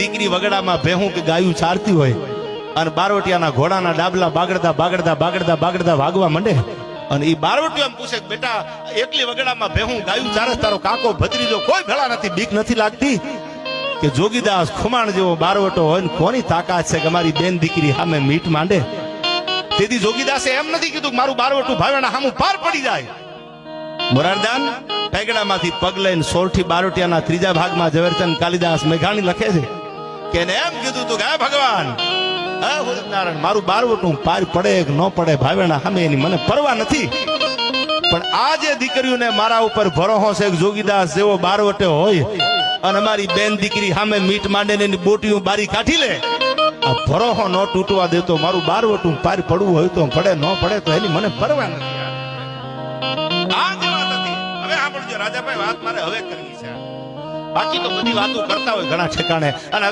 દીકરી વગડામાં ભેહું કે ગાયું ચારતી હોય અને બારવટિયાના ઘોડાના ડાબલા બાગડતા બાગડતા બાગડતા બાગડતા વાગવા માંડે અને એ બારવટિયો એમ પૂછે કે બેટા એકલી વગડામાં ભેહું ગાયું ચારે તારો કાકો ભત્રીજો કોઈ ભેળા નથી, બીક નથી લાગતી? કે જોગીદાસ ખુમાણ જેવો બારવટો હોય ને કોની તાકાત છે કે અમારી બેન દીકરી સામે મીટ માંડે? તેથી જોગીદાસે એમ નથી કીધું કે મારું બારવટું ભાવેણા સામું પાર પડી જાય. મોરારદાન પેગડામાંથી પગ લઈને સોરઠી બારોટિયાના ત્રીજા ભાગમાં ઝવેરચંદ કાલિદાસ મેઘાણી લખે છે કે એને એમ કીધું તું કે હે ભગવાન, હે નારાયણ, મારું બારવટું પાર પડે કે ન પડે ભાવેણા સામે એની મને પરવા નથી, પણ આ જે દીકરીઓને મારા ઉપર ભરોસો છે કે જોગીદાસ જેવો બારવટે હોય અને અમારી બેન દીકરી સામે મીટ માંડે ને એની બોટીઓ બારી કાઢી લે, આ ભરોસો ન તૂટવા દેતો, મારું બારવટું પાર પડવું હોય તો પડે, ન પડે તો એની મને પરવા નથી. આ જે વાત હતી, હવે સાંભળજો રાજાભાઈ, વાત મારે હવે કરવી છે. બાકી તો બધી વાતો કરતા હોય ઘણા ઠેકાણે. અને